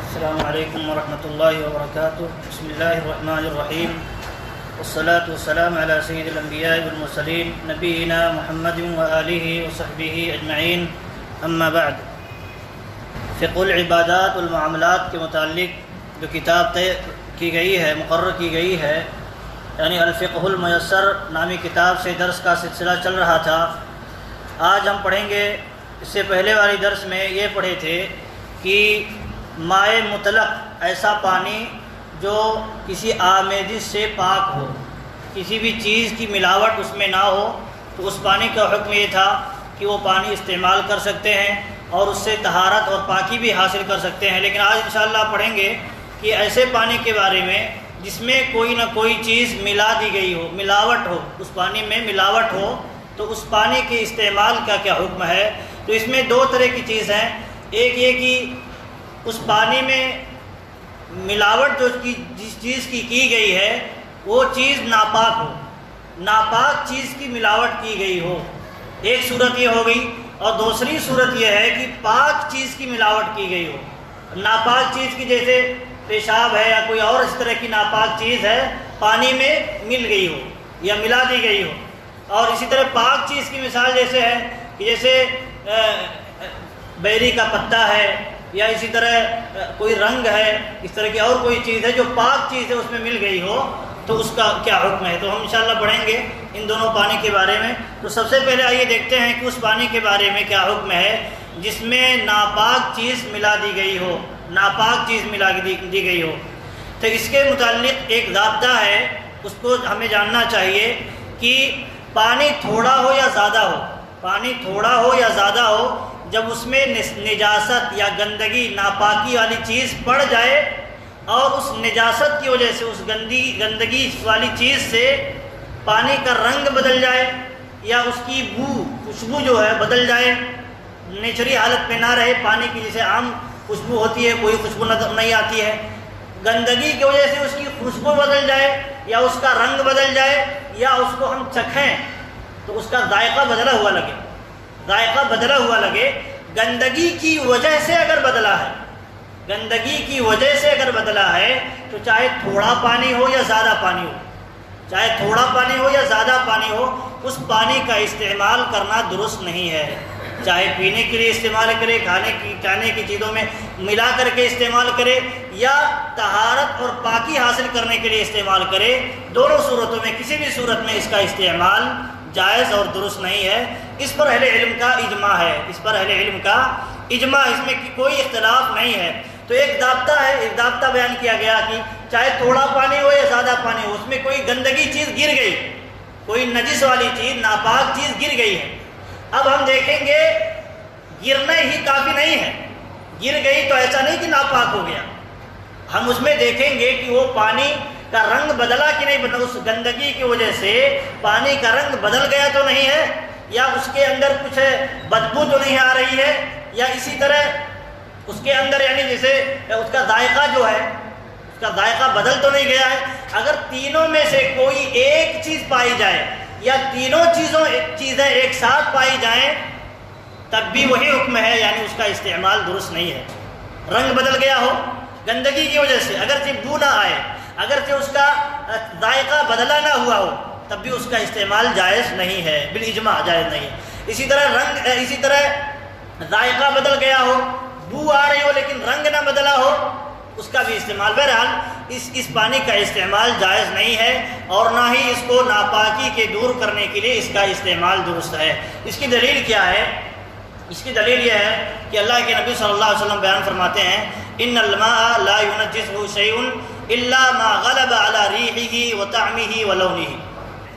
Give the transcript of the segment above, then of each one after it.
السلام علیکم ورحمۃ اللہ وبرکاتہ. بسم اللہ الرحمن الرحیم والصلاة والسلام علی سید الانبیاء والمرسلین نبینا محمد وآلہ وصحبہ اجمعین. اما بعد، فقہ العبادات والمعاملات کے متعلق جو کتاب طے کی گئی ہے، مقرر کی گئی ہے، یعنی الفقہ المیسر نامی کتاب سے درس کا سلسلہ چل رہا تھا. آج ہم پڑھیں گے. اس سے پہلے والی درس میں یہ پڑھے تھے کہ مائع مطلق ایسا پانی جو کسی آمیزش سے پاک ہو، کسی بھی چیز کی ملاوٹ اس میں نہ ہو، تو اس پانی کا حکم یہ تھا کہ وہ پانی استعمال کر سکتے ہیں اور اس سے طہارت اور پاکی بھی حاصل کر سکتے ہیں. لیکن آج انشاءاللہ پڑھیں گے کہ ایسے پانی کے بارے میں جس میں کوئی نہ کوئی چیز ملا دی گئی ہو، ملاوٹ ہو، اس پانی میں ملاوٹ ہو، تو اس پانی کے استعمال کا کیا حکم ہے. تو اس میں دو طرح کی چیز ہیں. ایک یہ کہ اس پانی میں ملاوٹ جس چیز کی گئی ہے وہ چیز ناپاک ہو، ناپاک چیز کی ملاوٹ کی گئی ہو. ایک صورت یہ ہو گئی. اور دوسری صورت یہ ہے کہ پاک چیز کی ملاوٹ کی گئی ہو. ناپاک چیز کی جیسے پیشاب ہے یا کوئی اور اس طرح کی ناپاک چیز ہے پانی میں مل گئی ہو یا ملا دی گئی ہو. اور اسی طرح پاک چیز کی مثال جیسے ہے کہ جیسے بیری کا پتا ہے یا اسی طرح کوئی رنگ ہے، اس طرح کی اور کوئی چیز ہے جو پاک چیز ہے اس میں مل گئی ہو، تو اس کا کیا حکم ہے. تو ہم انشاءاللہ پڑھیں گے ان دونوں پانی کے بارے میں. تو سب سے پہلے آئیے دیکھتے ہیں کہ اس پانی کے بارے میں کیا حکم ہے جس میں ناپاک چیز ملا دی گئی ہو، ناپاک چیز ملا دی گئی ہو. تو اس کے متعلق ایک ضابطہ ہے، اس کو ہمیں جاننا چاہیے کہ پانی تھوڑا ہو یا زیادہ ہو، پانی تھوڑا ہو یا زیادہ ہو، جب اس میں نجاست یا گندگی ناپاکی والی چیز پڑ جائے اور اس نجاست کی وجہ سے، اس گندگی والی چیز سے پانی کا رنگ بدل جائے یا اس کی خوشبو جو ہے بدل جائے، نیچری حالت میں نہ رہے، پانی کی جیسے عام خوشبو ہوتی ہے کوئی خوشبو نہیں آتی ہے، گندگی کی وجہ سے اس کی خوشبو بدل جائے یا اس کا رنگ بدل جائے یا اس کو ہم چکھیں تو اس کا ذائقہ بدلا ہوا لگے، ذائقہ بدلا ہوا لگے. گندگی کی وجہ سے اگر بدلا ہے، گندگی کی وجہ سے اگر بدلا ہے تو چاہے تھوڑا پانی ہو یا زیادہ پانی ہو، چاہے تھوڑا پانی ہو یا زیادہ پانی ہو، اس پانی کا استعمال کرنا درست نہیں ہے. چاہے پینے کے لیے استعمال کرے، کھانے کی چیزوں میں ملا کر کے استعمال کرے یا طہارت اور پاکی حاصل کرنے کے لیے استعمال کرے، دونوں صورتوں میں کسی بھی صورت میں اس کا استعمال جائز اور درست نہیں ہے. اس پر اہل علم کا اجماع ہے، اس پر اہل علم کا اجماع، اس میں کوئی اختلاف نہیں ہے. تو ایک ضابطہ ہے، ایک ضابطہ بیان کیا گیا کہ چاہے تھوڑا پانی ہو یا زیادہ پانی ہو، اس میں کوئی گندگی چیز گر گئی، کوئی نجس والی چیز، ناپاک چیز گر گئی ہے. اب ہم دیکھیں گے گرنا ہی کافی نہیں ہے، گر گئی تو ایسا نہیں کہ ناپاک ہو گیا. ہم اس میں دیکھیں گے کہ وہ پانی کا رنگ بدلا کہ نہیں بدلا، اس گندگی کی وجہ سے پانی کا رنگ بدل گیا تو نہیں ہے، یا اس کے اندر کچھ بدبو تو نہیں آ رہی ہے، یا اسی طرح اس کے اندر یعنی جیسے اس کا ذائقہ جو ہے، اس کا ذائقہ بدل تو نہیں گیا ہے. اگر تینوں میں سے کوئی ایک چیز پائی جائے یا تینوں چیزیں ایک ساتھ پائی جائیں تب بھی وہی حکم ہے، یعنی اس کا استعمال درست نہیں ہے. رنگ بدل گیا ہو گندگی کی وجہ سے، اگرچہ بو نہ آئے، اگرچہ اس کا ذائقہ بدلا نہ ہوا ہو، تب بھی اس کا استعمال جائز نہیں ہے، بالاجماع جائز نہیں ہے. اسی طرح ذائقہ بدل گیا ہو، بو آ رہی ہو لیکن رنگ نہ بدلا ہو، اس کا بھی استعمال، بہرحال اس پانی کا استعمال جائز نہیں ہے اور نہ ہی اس کو ناپاکی کے دور کرنے کے لیے اس کا استعمال درست ہے. اس کی دلیل کیا ہے؟ اس کی دلیل یہ ہے کہ اللہ کے نبی صلی اللہ علیہ وسلم بیان فرماتے ہیں ان الماء لا ينجسه شيء الا ما غلب على ريحه وطعمه ولونه.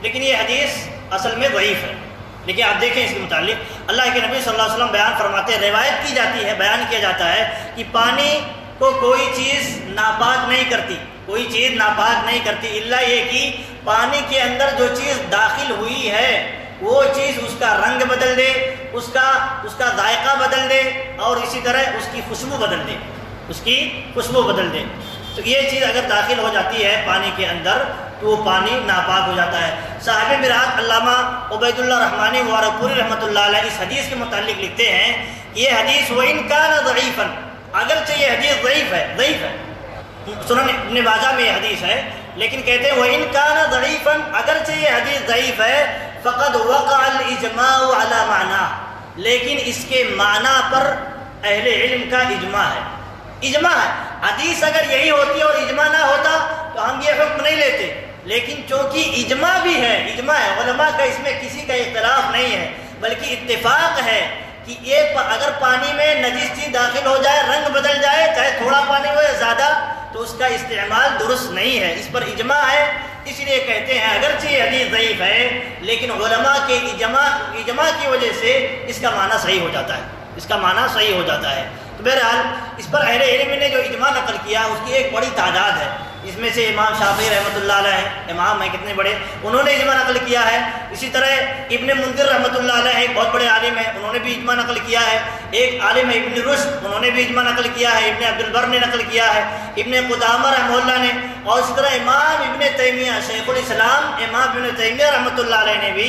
لیکن یہ حدیث اصل میں ضعیف ہے. لیکن آپ دیکھیں اس کے متعلق اللہ کے نبی صلی اللہ علیہ وسلم بیان فرماتے ہیں، روایت کی جاتی ہے، بیان کیا جاتا ہے کہ پانی کو کوئی چیز ناپاک نہیں کرتی، کوئی چیز ناپاک نہیں کرتی، الا یہ کہ پانی کے اندر جو چیز داخل ہوئی ہے وہ چیز اس کا رنگ بدل دے، اس کا ذائقہ بدل دے اور اسی طرح اس کی خوشبو بدل دے، اس کی خوشبو بدل دے. تو یہ چیز اگر داخل ہو جاتی ہے پانی کے اندر تو وہ پانی ناپاک ہو جاتا ہے. صاحب براعت علامہ عبید الرحمن وارپوری رحمۃ اللہ علیہ اس حدیث کے متعلق لکھتے ہیں، یہ حدیث وَإِن كَانَ ضَعِيفًا، اگرچہ یہ حدیث ضعیف ہے سنن ابن ماجہ میں یہ حدیث ہے، لیکن کہتے ہیں وَإِن كَانَ ضَعِيفًا، اگرچہ یہ حدیث ضعیف ہے فَقَدْ وَقَعَ الْإِجْمَاعُ عَلَى مَعْنَاهُ، لیکن اس کے معنی پر اہل علم کا اجماع ہے۔ حدیث اگر یہی ہوتی اور اجماع نہ ہوتا تو ہم یہ حکم نہیں لیتے، لیکن چونکہ اجماع بھی ہے، اجماع ہے علماء کا، اس میں کسی کا اختلاف نہیں ہے بلکہ اتفاق ہے کہ یہ اگر پانی میں نجس چیز داخل ہو جائے، رنگ بدل جائے، چاہے تھوڑا پانی ہو یا زیادہ، تو اس کا استعمال درست نہیں ہے، اس پر اجماع ہے۔ اس لیے کہتے ہیں اگرچہ یہ حدیث ضعیف ہے لیکن علماء کے اجماع کی وجہ سے اس کا معنی صحیح ہو جاتا ہے، تو بہرحال اس پر اہل علم نے جو اجماع نقل کیا اس کی ایک بڑی تعداد ہے، اس میں سے امام شافعی رحمۃ اللہ علیہ امام ہیں کتنے بڑے، انہوں نے اجماع نقل کیا ہے۔ اسی طرح ابن منذر رحمۃ اللہ علیہ ایک بہت بڑے عالم ہیں، انہوں نے بھی اجماع نقل کیا ہے۔ ایک عالم ہے ابن رشد، انہوں نے بھی اجماع نقل کیا ہے، ابن عبد البر نے نقل کیا ہے، ابن قدامہ رحمہ اللہ نے، اور اسی طرح امام ابن تیمیہ شیخ الاسلام امام ابن تیمیہ رحمۃ اللہ علیہ نے بھی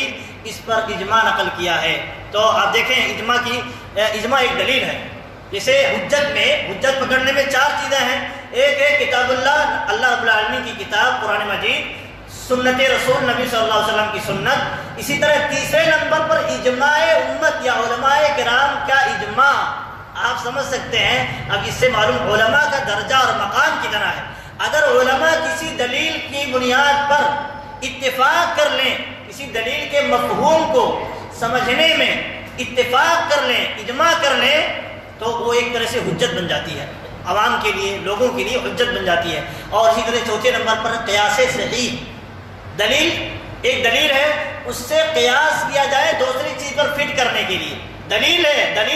اس پر اجماع نقل کیا ہے۔ تو آپ دیکھیں اجماع ایک دلیل ہے۔ جیسے حجت پکڑنے میں 4 چیزیں ہیں، ایک ہے کتاب اللہ رب العالمین کی کتاب قرآن مجید، سنت رسول نبی صلی اللہ علیہ وسلم کی سنت، اسی طرح تیسرے نمبر پر اجماع امت یا علماء کرام کا اجماع۔ آپ سمجھ سکتے ہیں، اب اس سے معلوم علماء کا درجہ اور مقام کتنا ہے۔ اگر علماء کسی دلیل کی بنیاد پر اتفاق کر لیں، کسی دلیل کے مفہوم کو سمجھنے میں اتفاق کر لیں، اجماع کر لیں، تو وہ ایک طرح سے حجت بن جاتی ہے، عوام کے لیے، لوگوں کے لیے حجت بن جاتی ہے۔ اور اسی طرح چوتھے نمبر پر قیاس صحیح، ایک دلیل ہے، اس سے قیاس کیا جائے دوسری چیز پر فٹ کرنے کے لیے، دلیل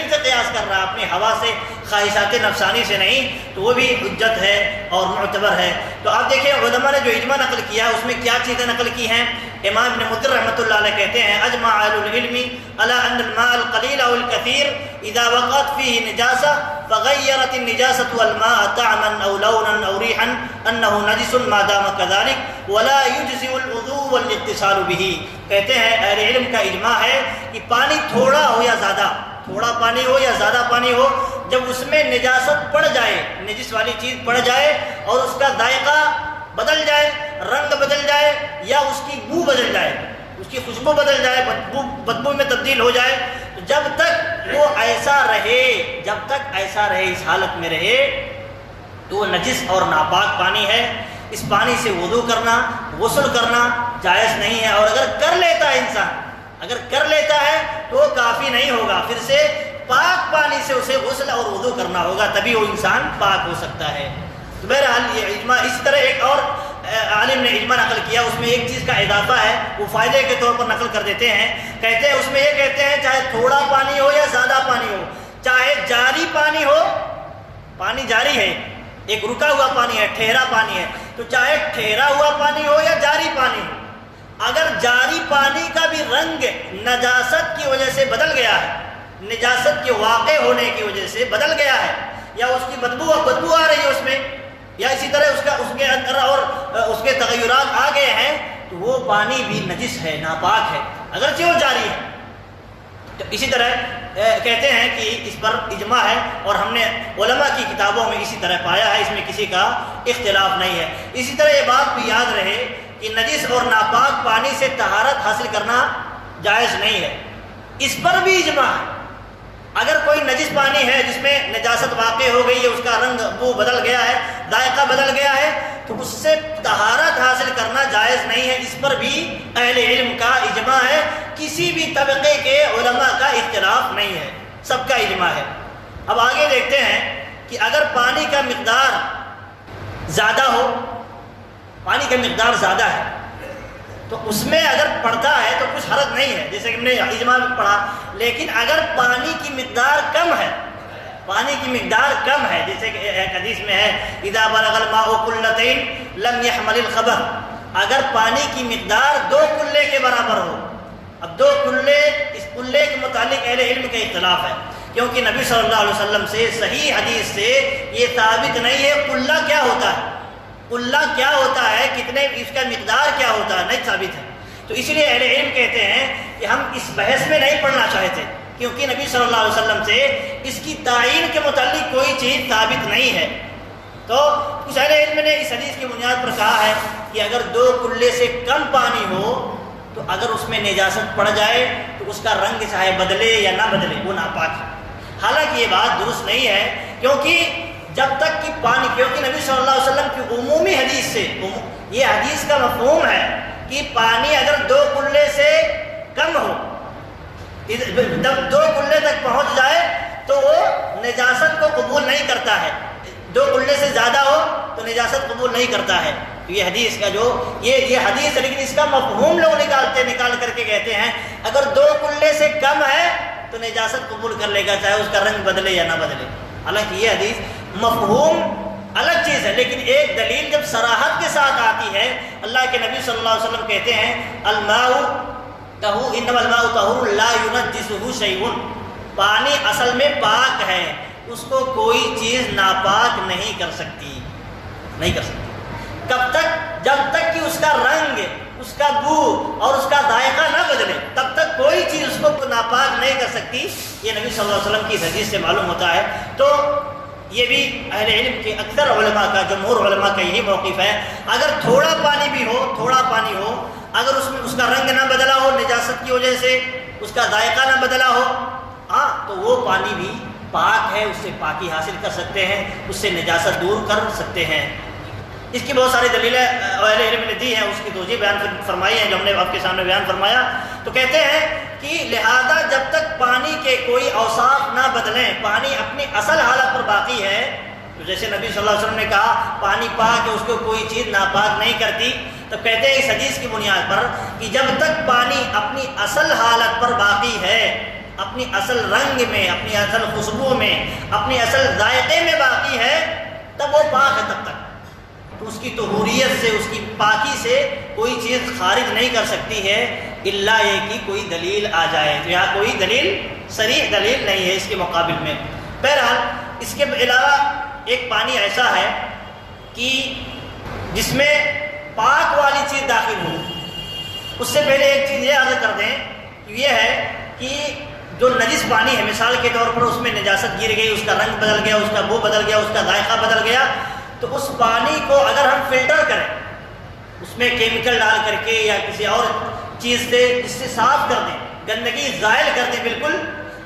سے قیاس کر رہا ہے، اپنی ہوا سے، خواہشات نفسانی سے نہیں، تو وہ بھی حجت ہے اور معتبر ہے۔ تو آپ دیکھیں علماء نے جو اجماع نقل کیا اس میں کیا چیزیں نقل کی ہیں۔ امام ابن منذر رحمۃ اللہ علیہ کہتے ہیں اجمع اہل العلم علی ان الماء القلیل او الکثیر اذا وقعت فيه نجاسہ فغیرت النجاسة الماء طعما او لونا او ریحا انه نجس ما دام كذلك ولا يجزئ الوضوء والاغتسال به۔ کہتے ہیں اہل علم کا اجماع ہے کہ پانی تھوڑا ہو یا زیادہ، تھوڑا پانی ہو یا زیادہ پانی ہو، جب اس میں نجاست پڑ جائے، نجس والی چیز پڑ جائے اور اس کا ذائقہ بدل جائے، رنگ بدل جائے، یا اس کی بو بدل جائے، اس کی خوشبو بدل جائے، بدبو میں تبدیل ہو جائے، تو جب تک وہ ایسا رہے اس حالت میں رہے تو وہ نجس اور ناپاک پانی ہے۔ اس پانی سے وضو کرنا، غسل کرنا جائز نہیں ہے، اور اگر کر لیتا ہے تو وہ کافی نہیں ہوگا، پھر سے پاک پانی سے اسے غسل اور وضو کرنا ہوگا، تبھی وہ انسان پاک ہو سکتا ہے۔ تو بہرحال یہ اجماع، اس طرح ایک اور عالم نے اجماع نقل کیا، اس میں ایک چیز کا اضافہ ہے، وہ فائدے کے طور پر نقل کر دیتے ہیں، کہتے ہیں اس میں یہ کہتے ہیں چاہے تھوڑا پانی ہو یا زیادہ پانی ہو، چاہے جاری پانی ہو، پانی جاری ہے، ایک رکا ہوا پانی ہے، ٹھہرا پانی ہے، تو چاہے ٹھہرا ہوا پانی ہو یا جاری پانی ہو، اگر جاری پانی کا بھی رنگ نجاست کی وجہ سے بدل گیا ہے، نجاست کے واقع ہونے کی وجہ سے بدل گیا ہے، یا اس کی بدبو آ رہی ہے اس میں، یا اسی طرح اس کے اندر اور اس کے تغیرات آ گئے ہیں، تو وہ پانی بھی نجس ہے، ناپاک ہے، اگرچہ وہ جاری ہے۔ تو اسی طرح کہتے ہیں کہ اس پر اجماع ہے، اور ہم نے علماء کی کتابوں میں اسی طرح پایا ہے، اس میں کسی کا اختلاف نہیں ہے۔ اسی طرح یہ بات بھی یاد رہے کہ نجس اور ناپاک پانی سے طہارت حاصل کرنا جائز نہیں ہے، اس پر بھی اجماع ہے۔ اگر کوئی نجس پانی ہے جس میں نجاست واقع ہو گئی ہے، اس کا رنگ بو بدل گیا ہے، ذائقہ بدل گیا ہے، تو اس سے طہارت حاصل کرنا جائز نہیں ہے، اس پر بھی اہل علم کا اجماع ہے، کسی بھی طبقے کے علماء کا اختلاف نہیں ہے، سب کا اجماع ہے۔ اب آگے دیکھتے ہیں کہ اگر پانی کا مقدار زیادہ ہو، پانی کا مقدار زیادہ ہے، تو اس میں اگر پڑتا ہے تو کچھ حرج نہیں ہے، جیسے کہ ہم نے اجماع میں پڑھا، لیکن اگر پانی کی مقدار کم ہے، جیسے کہ ایک حدیث میں ہے اذا بلغ الماء قلتين لم يحمل الخبث، اگر پانی کی مقدار 2 کلے کے برابر ہو۔ اب 2 کلے، اس کلے کے متعلق اہل علم کا اختلاف ہے، کیونکہ نبی صلی اللہ علیہ وسلم سے صحیح حدیث سے یہ ثابت نہیں ہے قلہ کیا ہوتا ہے، قلہ کیا ہوتا ہے، کتنے، اس کا مقدار کیا ہوتا ہے، نہیں ثابت ہے۔ تو اس لیے اہل علم کہتے ہیں کہ ہم اس بحث میں نہیں پڑھنا چاہتے، کیونکہ نبی صلی اللہ علیہ وسلم سے اس کی تعین کے متعلق کوئی چیز ثابت نہیں ہے۔ تو کچھ اہل علم نے اس حدیث کی بنیاد پر کہا ہے کہ اگر 2 کلے سے کم پانی ہو تو اگر اس میں نجاست پڑ جائے تو اس کا رنگ چاہے بدلے یا نہ بدلے وہ ناپاک ہے۔ حالانکہ یہ بات درست نہیں ہے، کیونکہ جب تک کہ پانی، کیونکہ نبی صلی اللہ علیہ وسلم کی عمومی حدیث سے یہ حدیث کا مفہوم ہے کہ پانی اگر 2 کلے سے کم ہو، جب 2 کلے تک پہنچ جائے تو وہ نجاست کو قبول نہیں کرتا ہے، 2 کلے سے زیادہ ہو تو نجاست قبول نہیں کرتا ہے۔ تو یہ حدیث کا جو یہ حدیث ہے، لیکن اس کا مفہوم لوگ نکال کر کے کہتے ہیں اگر 2 کلے سے کم ہے تو نجاست قبول کر لے گا، چاہے اس کا رنگ بدلے یا نہ بدلے۔ حالانکہ یہ حدیث مفہوم الگ چیز ہے، لیکن ایک دلیل جب صراحت کے ساتھ آتی ہے، اللہ کے نبی صلی اللہ علیہ وسلم کہتے ہیں الماء طہور، انما الماء طہور لا ينجسه شیء، پانی اصل میں پاک ہے، اس کو کوئی چیز ناپاک نہیں کر سکتی، نہیں کر سکتی۔ کب تک؟ جب تک کہ اس کا رنگ، اس کا بو اور اس کا ذائقہ نہ بدلے، تب تک کوئی چیز اس کو ناپاک نہیں کر سکتی۔ یہ نبی صلی اللہ علیہ وسلم کی اس حدیث سے معلوم ہوتا ہے۔ تو یہ بھی اہل علم کے اکثر علماء کا، جمہور علماء کا یہی موقف ہے، اگر تھوڑا پانی بھی ہو، تھوڑا پانی ہو، اگر اس میں اس کا رنگ نہ بدلا ہو نجاست کی وجہ سے، اس کا ذائقہ نہ بدلا ہو، تو وہ پانی بھی پاک ہے، اس سے پاکی حاصل کر سکتے ہیں، اس سے نجاست دور کر سکتے ہیں۔ اس کی بہت ساری دلیلیں اہل علم نے دی ہیں، اس کی توجیہ بیان فرمائی ہیں جو ہم نے آپ کے سامنے بیان فرمایا۔ تو کہتے ہیں کہ لہذا جب تک پانی کے کوئی اوصاف نہ بدلیں، پانی اپنی اصل حالت پر باقی ہے، تو جیسے نبی صلی اللہ علیہ وسلم نے کہا پانی پاک ہے، اس کو کوئی چیز ناپاک نہیں کرتی، تب کہتے ہیں اس حدیث کی بنیاد پر کہ جب تک پانی اپنی اصل حالت پر باقی ہے، اپنی اصل رنگ میں، اپنی اصل خوشبو میں، اپنی اصل ذائقے میں باقی ہے، تب وہ پاک ہے۔ تب تک تو اس کی طہوریت سے، اس کی پاکی سے کوئی چیز خارج نہیں کر سکتی ہے، الا یہ کہ کوئی دلیل آ جائے۔ تو یہاں کوئی دلیل، صریح دلیل نہیں ہے اس کے مقابل میں۔ بہرحال اس کے علاوہ ایک پانی ایسا ہے کہ جس میں پاک والی چیز داخل ہو۔ اس سے پہلے ایک چیز یہ عرض کر دیں، یہ ہے کہ جو نجس پانی ہے، مثال کے طور پر اس میں نجاست گر گئی، اس کا رنگ بدل گیا، اس کا بو بدل گیا، اس کا ذائقہ بدل گیا، تو اس پانی کو اگر ہم فلٹر کریں، اس میں کیمیکل ڈال کر کے یا کسی اور چیز سے اس سے صاف کر دیں، گندگی زائل کر دیں بالکل،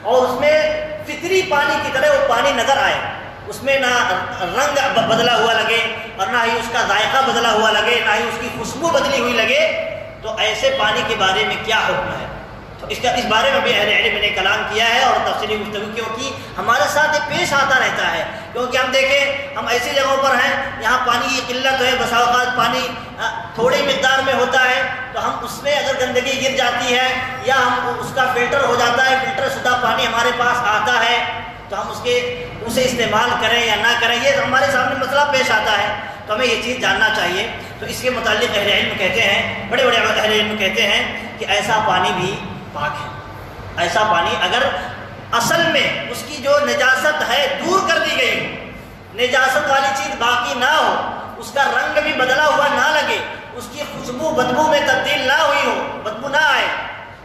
اور اس میں فطری پانی کی طرح وہ پانی نظر آئے، اس میں نہ رنگ بدلا ہوا لگے اور نہ ہی اس کا ذائقہ بدلا ہوا لگے، نہ ہی اس کی خوشبو بدلی ہوئی لگے، تو ایسے پانی کے بارے میں کیا حکم ہے؟ تو اس بارے میں بھی اہل علم نے کلام کیا ہے اور تفصیلی گفتگو، کیونکہ ہمارے ساتھ یہ پیش آتا رہتا ہے، کیونکہ ہم دیکھیں ہم ایسی جگہوں پر ہیں یہاں پانی کی قلت ہے، بسا اوقات پانی تھوڑی مقدار میں ہوتا ہے، تو ہم اس میں اگر گندگی گر جاتی ہے یا ہم اس کا فلٹر ہو جاتا ہے، فلٹر شدہ پانی ہمارے پاس آتا ہے، تو ہم اسے استعمال کریں یا نہ کریں، یہ ہمارے سامنے مسئلہ پیش آتا ہے، تو ہمیں یہ چیز جاننا چاہیے۔ تو اس کے متعلق اہل علم کہتے ہیں، بڑے بڑے اہل علم کہتے ہیں کہ ایسا پانی بھی پاک ہے۔ ایسا پانی اگر اصل میں اس کی جو نجاست ہے دور کر دی گئی ہو، نجاست والی چیز باقی نہ ہو، اس کا رنگ بھی بدلا ہوا نہ لگے، اس کی خوشبو بدبو میں تبدیل نہ ہوئی ہو، بدبو نہ آئے،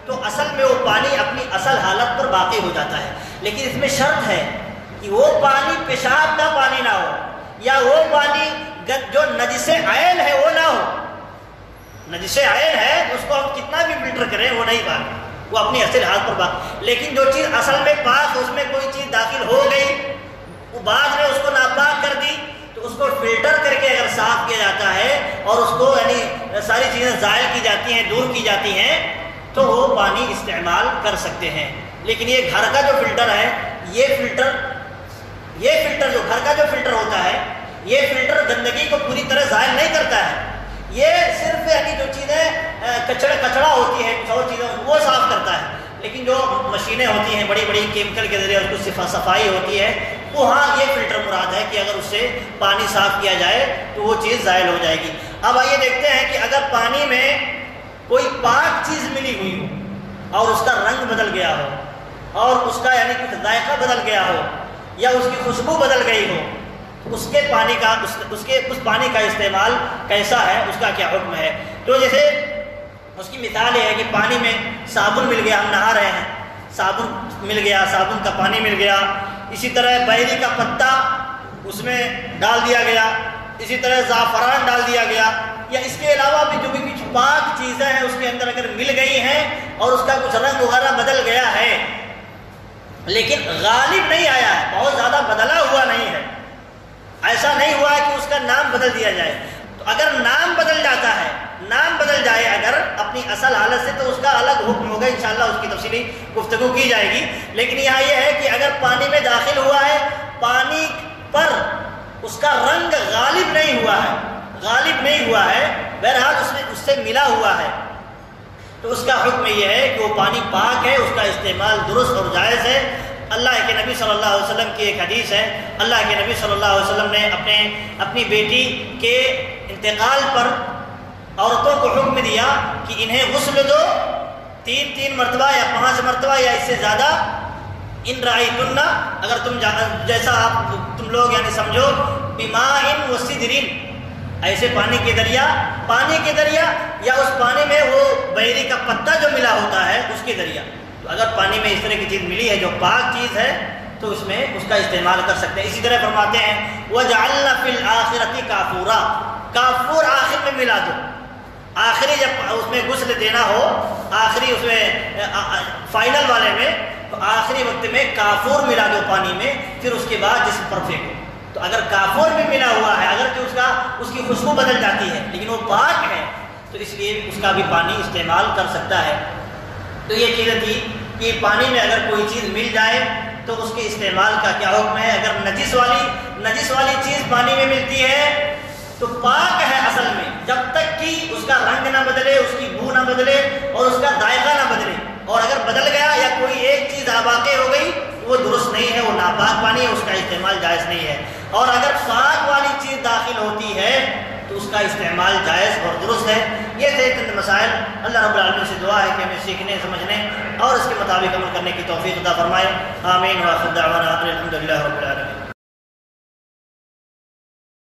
تو اصل میں وہ پانی اپنی اصل حالت پر باقی ہو جاتا ہے۔ لیکن اس میں شرط ہے کہ وہ پانی پیشاب کا پانی نہ ہو، یا وہ پانی جو نجس عین ہے وہ نہ ہو۔ نجس عین ہے اس کو ہم کتنا بھی فلٹر کریں وہ نہیں باقی، وہ اپنی اصل حالت پر باقی۔ لیکن جو چیز اصل میں پاک، اس میں کوئی چیز داخل ہو گئی، وہ بعد میں اس کو ناپاک کر دی، تو اس کو فلٹر کر کے اگر صاف کیا جاتا ہے اور اس کو یعنی ساری چیزیں زائل کی جاتی ہیں، دور کی جاتی ہیں، تو وہ پانی استعمال کر سکتے ہیں۔ لیکن یہ گھر کا جو فلٹر ہے، یہ فلٹر جو گھر کا جو فلٹر ہوتا ہے، یہ فلٹر گندگی کو پوری طرح زائل نہیں کرتا ہے، یہ صرف یعنی جو چیزیں کچڑا ہوتی ہے، کچھ اور چیزیں وہ صاف کرتا ہے۔ لیکن جو مشینیں ہوتی ہیں بڑی بڑی کیمیکل کے ذریعے اس کو صفائی ہوتی ہے، وہ ہاں یہ فلٹر مراد ہے کہ اگر اس سے پانی صاف کیا جائے تو وہ چیز زائل ہو جائے گی۔ اب آئیے دیکھتے ہیں کہ اگر پانی میں کوئی پاک چیز ملی ہوئی ہو اور اس کا رنگ بدل گیا ہو اور اس کا یعنی کچھ ذائقہ بدل گیا ہو یا اس کی خوشبو بدل گئی ہو، اس پانی کا استعمال کیسا ہے، اس کا کیا حکم ہے؟ تو جیسے اس کی مثال یہ ہے کہ پانی میں صابن مل گیا، ہم نہا رہے ہیں، صابن مل گیا، صابن کا پانی مل گیا، اسی طرح بیری کا پتا اس میں ڈال دیا گیا، اسی طرح زعفران ڈال دیا گیا، یا اس کے علاوہ بھی جو بھی کچھ پاک چیزیں ہیں اس کے اندر اگر مل گئی ہیں اور اس کا کچھ رنگ وغیرہ بدل گیا ہے لیکن غالب نہیں آیا ہے، بہت زیادہ بدلا ہوا نہیں ہے، ایسا نہیں ہوا ہے کہ اس کا نام بدل دیا جائے، تو اگر نام بدل جاتا ہے، نام بدل جائے اگر اپنی اصل حالت سے، تو اس کا الگ حکم ہوگا، انشاءاللہ اس کی تفصیلی گفتگو کی جائے گی۔ لیکن یہاں یہ ہے کہ اگر پانی میں داخل ہوا ہے، پانی پر اس کا رنگ غالب نہیں ہوا ہے، غالب نہیں ہوا ہے، بہرحال اس سے ملا ہوا ہے، تو اس کا حکم یہ ہے کہ وہ پانی پاک ہے، اس کا استعمال درست اور جائز ہے۔ اللہ کے نبی صلی اللہ علیہ وسلم کی ایک حدیث ہے، اللہ کے نبی صلی اللہ علیہ وسلم نے اپنی بیٹی کے انتقال پر عورتوں کو حکم دیا کہ انہیں غسل دو 3 مرتبہ یا 5 مرتبہ یا اس سے زیادہ، ان رأیتن، اگر جیسا تم لوگ یعنی سمجھو، بماء و سدر، ایسے پانی کے دریا یا اس پانی میں وہ بیری کا پتا جو ملا ہوتا ہے اس کے دریا، تو اگر پانی میں اس طرح کی چیز ملی ہے جو پاک چیز ہے تو اس میں اس کا استعمال کر سکتے ہیں۔ اسی طرح فرماتے ہیں وَجَعَلْنَا فِي الْآخِرَةِ كَافُورًا، کافور آخر میں ملا دو، آخری جب اس میں غسل دینا ہو، آخری اس میں فائنل والے میں، تو آخری وقت میں کافور ملا دو پانی میں، پھر اس کے بعد جسم پر پھینکو۔ تو اگر کافور بھی ملا ہوا ہے، اگر کہ اس کی خوشبو بدل جاتی ہے لیکن وہ پاک ہے، تو اس لیے اس کا بھی پانی استعمال کر سکتا ہے۔ تو یہ چیزیں تھی کہ پانی میں اگر کوئی چیز مل جائے تو اس کے استعمال کا کیا حکم ہے۔ اگر نجس والی چیز پانی میں ملتی ہے تو پاک ہے اصل میں، جب تک کہ اس کا رنگ نہ بدلے، اس کی بو نہ بدلے اور اس کا ذائقہ نہ بدلے، اور اگر بدل گیا یا کوئی ایک چیز واقع ہو گئی وہ درست نہیں ہے، وہ ناپاک پانی ہے، اس کا استعمال جائز نہیں ہے۔ اور اگر پاک والی چیز داخل ہوتی ہے تو اس کا استعمال جائز اور درست ہے۔ یہ تھے چند مسائل۔ اللہ رب العالمین سے دعا ہے کہ ہمیں سیکھنے، سمجھنے اور اس کے مطابق عمل کرنے کی توفیق عطا فرمائے۔ آمین۔ وآخر دعوانا الحمدللہ رب العالمین۔